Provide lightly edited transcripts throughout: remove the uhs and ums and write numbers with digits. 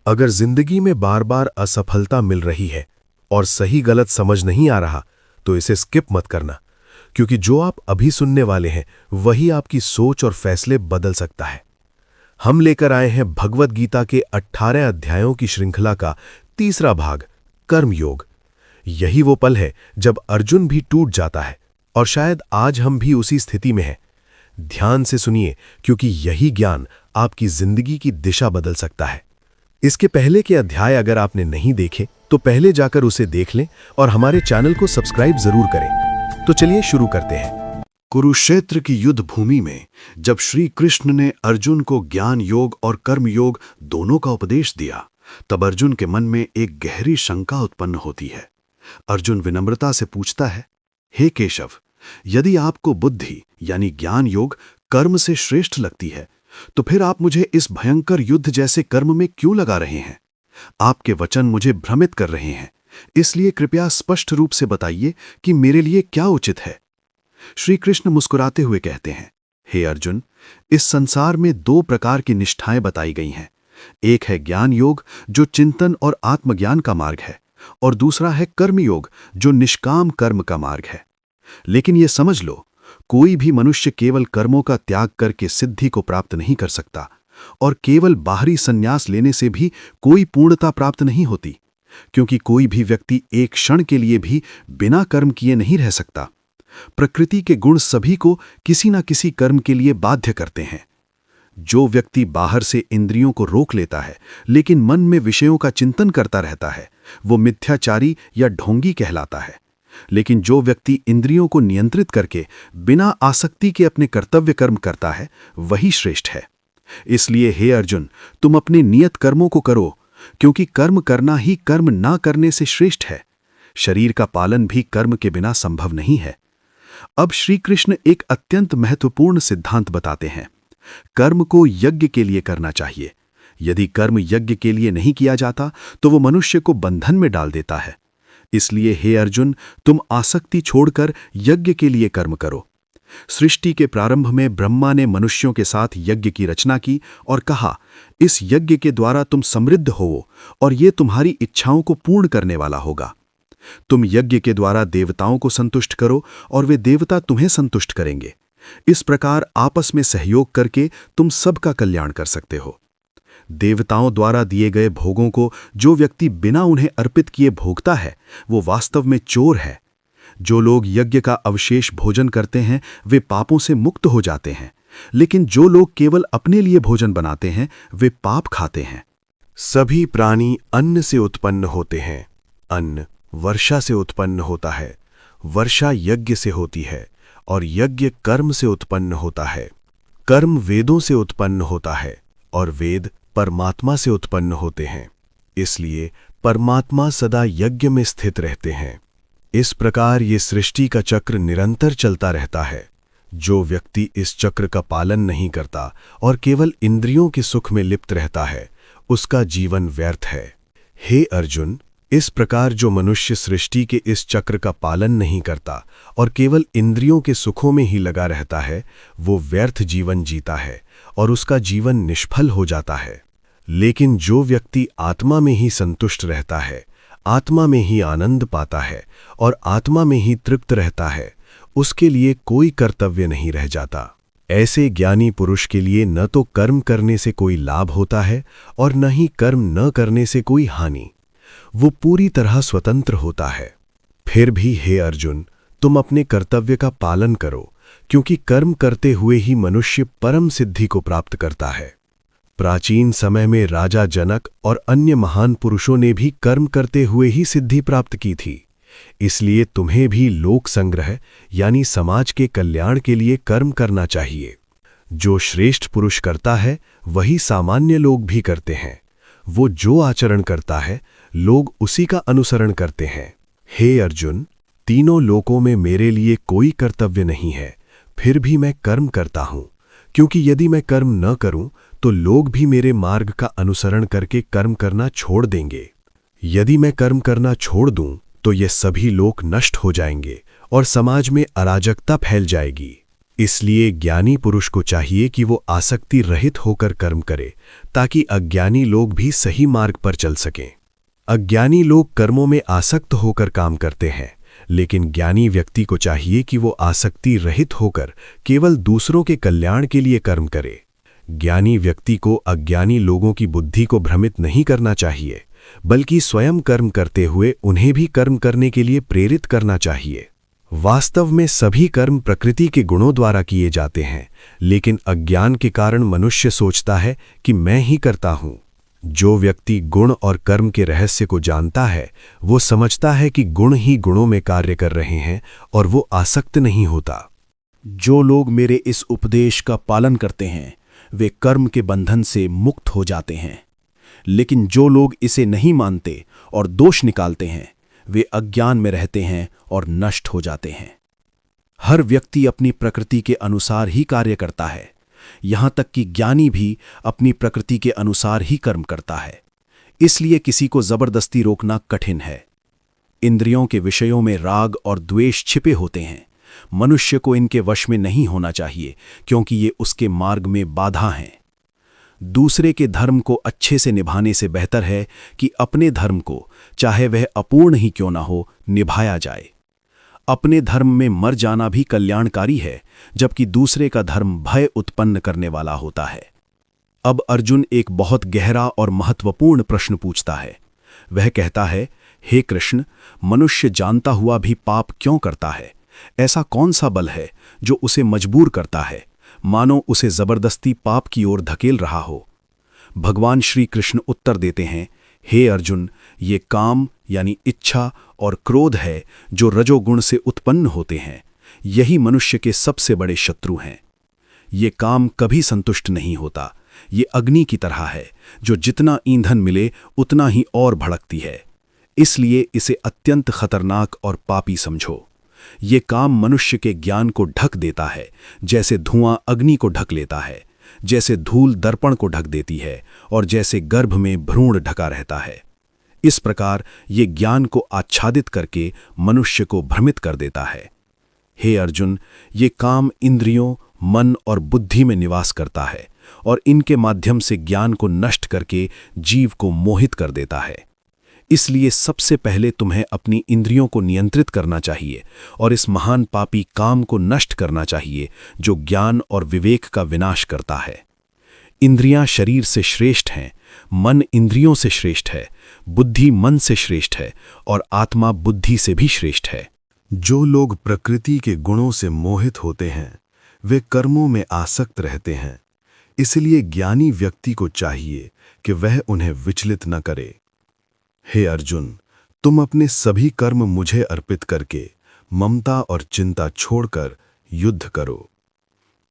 अगर जिंदगी में बार बार असफलता मिल रही है और सही गलत समझ नहीं आ रहा, तो इसे स्किप मत करना, क्योंकि जो आप अभी सुनने वाले हैं वही आपकी सोच और फैसले बदल सकता है। हम लेकर आए हैं भगवद गीता के 18 अध्यायों की श्रृंखला का तीसरा भाग, कर्मयोग। यही वो पल है जब अर्जुन भी टूट जाता है, और शायद आज हम भी उसी स्थिति में हैं। ध्यान से सुनिए, क्योंकि यही ज्ञान आपकी जिंदगी की दिशा बदल सकता है। इसके पहले के अध्याय अगर आपने नहीं देखे तो पहले जाकर उसे देख लें और हमारे चैनल को सब्सक्राइब जरूर करें। तो चलिए शुरू करते हैं। कुरुक्षेत्र की युद्ध भूमि में जब श्री कृष्ण ने अर्जुन को ज्ञान योग और कर्म योग दोनों का उपदेश दिया, तब अर्जुन के मन में एक गहरी शंका उत्पन्न होती है। अर्जुन विनम्रता से पूछता है, हे केशव, यदि आपको बुद्धि यानी ज्ञान योग कर्म से श्रेष्ठ लगती है, तो फिर आप मुझे इस भयंकर युद्ध जैसे कर्म में क्यों लगा रहे हैं? आपके वचन मुझे भ्रमित कर रहे हैं, इसलिए कृपया स्पष्ट रूप से बताइए कि मेरे लिए क्या उचित है। श्री कृष्ण मुस्कुराते हुए कहते हैं, हे अर्जुन, इस संसार में दो प्रकार की निष्ठाएं बताई गई हैं। एक है ज्ञान योग, जो चिंतन और आत्मज्ञान का मार्ग है, और दूसरा है कर्म योग, जो निष्काम कर्म का मार्ग है। लेकिन यह समझ लो, कोई भी मनुष्य केवल कर्मों का त्याग करके सिद्धि को प्राप्त नहीं कर सकता, और केवल बाहरी संन्यास लेने से भी कोई पूर्णता प्राप्त नहीं होती, क्योंकि कोई भी व्यक्ति एक क्षण के लिए भी बिना कर्म किए नहीं रह सकता। प्रकृति के गुण सभी को किसी न किसी कर्म के लिए बाध्य करते हैं। जो व्यक्ति बाहर से इंद्रियों को रोक लेता है लेकिन मन में विषयों का चिंतन करता रहता है, वो मिथ्याचारी या ढोंगी कहलाता है। लेकिन जो व्यक्ति इंद्रियों को नियंत्रित करके बिना आसक्ति के अपने कर्तव्य कर्म करता है, वही श्रेष्ठ है। इसलिए हे अर्जुन, तुम अपने नियत कर्मों को करो, क्योंकि कर्म करना ही कर्म ना करने से श्रेष्ठ है। शरीर का पालन भी कर्म के बिना संभव नहीं है। अब श्री कृष्ण एक अत्यंत महत्वपूर्ण सिद्धांत बताते हैं। कर्म को यज्ञ के लिए करना चाहिए। यदि कर्म यज्ञ के लिए नहीं किया जाता तो वो मनुष्य को बंधन में डाल देता है। इसलिए हे अर्जुन, तुम आसक्ति छोड़कर यज्ञ के लिए कर्म करो। सृष्टि के प्रारंभ में ब्रह्मा ने मनुष्यों के साथ यज्ञ की रचना की और कहा, इस यज्ञ के द्वारा तुम समृद्ध होवो और ये तुम्हारी इच्छाओं को पूर्ण करने वाला होगा। तुम यज्ञ के द्वारा देवताओं को संतुष्ट करो और वे देवता तुम्हें संतुष्ट करेंगे। इस प्रकार आपस में सहयोग करके तुम सबका कल्याण कर सकते हो। देवताओं द्वारा दिए गए भोगों को जो व्यक्ति बिना उन्हें अर्पित किए भोगता है, वो वास्तव में चोर है। जो लोग यज्ञ का अवशेष भोजन करते हैं वे पापों से मुक्त हो जाते हैं, लेकिन जो लोग केवल अपने लिए भोजन बनाते हैं वे पाप खाते हैं। सभी प्राणी अन्न से उत्पन्न होते हैं। अन्न वर्षा से उत्पन्न होता है, वर्षा यज्ञ से होती है, और यज्ञ कर्म से उत्पन्न होता है। कर्म वेदों से उत्पन्न होता है, और वेद परमात्मा से उत्पन्न होते हैं। इसलिए परमात्मा सदा यज्ञ में स्थित रहते हैं। इस प्रकार ये सृष्टि का चक्र निरंतर चलता रहता है। जो व्यक्ति इस चक्र का पालन नहीं करता और केवल इंद्रियों के सुख में लिप्त रहता है, उसका जीवन व्यर्थ है। हे अर्जुन, इस प्रकार जो मनुष्य सृष्टि के इस चक्र का पालन नहीं करता और केवल इंद्रियों के सुखों में ही लगा रहता है, वो व्यर्थ जीवन जीता है और उसका जीवन निष्फल हो जाता है। लेकिन जो व्यक्ति आत्मा में ही संतुष्ट रहता है, आत्मा में ही आनंद पाता है और आत्मा में ही तृप्त रहता है, उसके लिए कोई कर्तव्य नहीं रह जाता। ऐसे ज्ञानी पुरुष के लिए न तो कर्म करने से कोई लाभ होता है और न ही कर्म न करने से कोई हानि। वो पूरी तरह स्वतंत्र होता है। फिर भी हे अर्जुन, तुम अपने कर्तव्य का पालन करो, क्योंकि कर्म करते हुए ही मनुष्य परम सिद्धि को प्राप्त करता है। प्राचीन समय में राजा जनक और अन्य महान पुरुषों ने भी कर्म करते हुए ही सिद्धि प्राप्त की थी। इसलिए तुम्हें भी लोक संग्रह यानी समाज के कल्याण के लिए कर्म करना चाहिए। जो श्रेष्ठ पुरुष करता है वही सामान्य लोग भी करते हैं। वो जो आचरण करता है लोग उसी का अनुसरण करते हैं। हे अर्जुन, तीनों लोकों में मेरे लिए कोई कर्तव्य नहीं है, फिर भी मैं कर्म करता हूं, क्योंकि यदि मैं कर्म न करूं तो लोग भी मेरे मार्ग का अनुसरण करके कर्म करना छोड़ देंगे। यदि मैं कर्म करना छोड़ दूं तो ये सभी लोग नष्ट हो जाएंगे और समाज में अराजकता फैल जाएगी। इसलिए ज्ञानी पुरुष को चाहिए कि वो आसक्ति रहित होकर कर्म करे, ताकि अज्ञानी लोग भी सही मार्ग पर चल सकें। अज्ञानी लोग कर्मों में आसक्त होकर काम करते हैं, लेकिन ज्ञानी व्यक्ति को चाहिए कि वो आसक्ति रहित होकर केवल दूसरों के कल्याण के लिए कर्म करे। ज्ञानी व्यक्ति को अज्ञानी लोगों की बुद्धि को भ्रमित नहीं करना चाहिए, बल्कि स्वयं कर्म करते हुए उन्हें भी कर्म करने के लिए प्रेरित करना चाहिए। वास्तव में सभी कर्म प्रकृति के गुणों द्वारा किए जाते हैं, लेकिन अज्ञान के कारण मनुष्य सोचता है कि मैं ही करता हूं। जो व्यक्ति गुण और कर्म के रहस्य को जानता है, वो समझता है कि गुण ही गुणों में कार्य कर रहे हैं और वो आसक्त नहीं होता। जो लोग मेरे इस उपदेश का पालन करते हैं, वे कर्म के बंधन से मुक्त हो जाते हैं। लेकिन जो लोग इसे नहीं मानते और दोष निकालते हैं, वे अज्ञान में रहते हैं और नष्ट हो जाते हैं। हर व्यक्ति अपनी प्रकृति के अनुसार ही कार्य करता है, यहां तक कि ज्ञानी भी अपनी प्रकृति के अनुसार ही कर्म करता है। इसलिए किसी को जबरदस्ती रोकना कठिन है। इंद्रियों के विषयों में राग और द्वेष छिपे होते हैं। मनुष्य को इनके वश में नहीं होना चाहिए, क्योंकि ये उसके मार्ग में बाधा हैं। दूसरे के धर्म को अच्छे से निभाने से बेहतर है कि अपने धर्म को, चाहे वह अपूर्ण ही क्यों ना हो, निभाया जाए। अपने धर्म में मर जाना भी कल्याणकारी है, जबकि दूसरे का धर्म भय उत्पन्न करने वाला होता है। अब अर्जुन एक बहुत गहरा और महत्वपूर्ण प्रश्न पूछता है। वह कहता है, हे कृष्ण, मनुष्य जानता हुआ भी पाप क्यों करता है? ऐसा कौन सा बल है जो उसे मजबूर करता है, मानो उसे जबरदस्ती पाप की ओर धकेल रहा हो? भगवान श्री कृष्ण उत्तर देते हैं, हे अर्जुन, ये काम यानी इच्छा और क्रोध है जो रजोगुण से उत्पन्न होते हैं। यही मनुष्य के सबसे बड़े शत्रु हैं। ये काम कभी संतुष्ट नहीं होता। ये अग्नि की तरह है जो जितना ईंधन मिले उतना ही और भड़कती है। इसलिए इसे अत्यंत खतरनाक और पापी समझो। ये काम मनुष्य के ज्ञान को ढक देता है, जैसे धुआं अग्नि को ढक लेता है, जैसे धूल दर्पण को ढक देती है और जैसे गर्भ में भ्रूण ढका रहता है। इस प्रकार ये ज्ञान को आच्छादित करके मनुष्य को भ्रमित कर देता है। हे अर्जुन, ये काम इंद्रियों, मन और बुद्धि में निवास करता है और इनके माध्यम से ज्ञान को नष्ट करके जीव को मोहित कर देता है। इसलिए सबसे पहले तुम्हें अपनी इंद्रियों को नियंत्रित करना चाहिए और इस महान पापी काम को नष्ट करना चाहिए जो ज्ञान और विवेक का विनाश करता है। इंद्रियां शरीर से श्रेष्ठ हैं, मन इंद्रियों से श्रेष्ठ है, बुद्धि मन से श्रेष्ठ है और आत्मा बुद्धि से भी श्रेष्ठ है। जो लोग प्रकृति के गुणों से मोहित होते हैं, वे कर्मों में आसक्त रहते हैं। इसलिए ज्ञानी व्यक्ति को चाहिए कि वह उन्हें विचलित न करे। हे अर्जुन, तुम अपने सभी कर्म मुझे अर्पित करके ममता और चिंता छोड़कर युद्ध करो।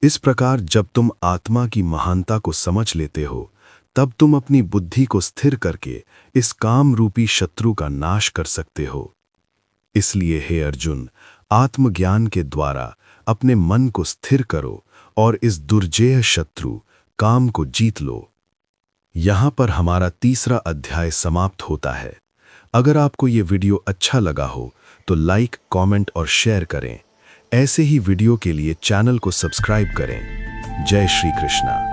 इस प्रकार जब तुम आत्मा की महानता को समझ लेते हो, तब तुम अपनी बुद्धि को स्थिर करके इस काम रूपी शत्रु का नाश कर सकते हो। इसलिए हे अर्जुन, आत्मज्ञान के द्वारा अपने मन को स्थिर करो और इस दुर्जेय शत्रु काम को जीत लो। यहाँ पर हमारा तीसरा अध्याय समाप्त होता है। अगर आपको ये वीडियो अच्छा लगा हो तो लाइक, कमेंट और शेयर करें। ऐसे ही वीडियो के लिए चैनल को सब्सक्राइब करें। जय श्री कृष्णा।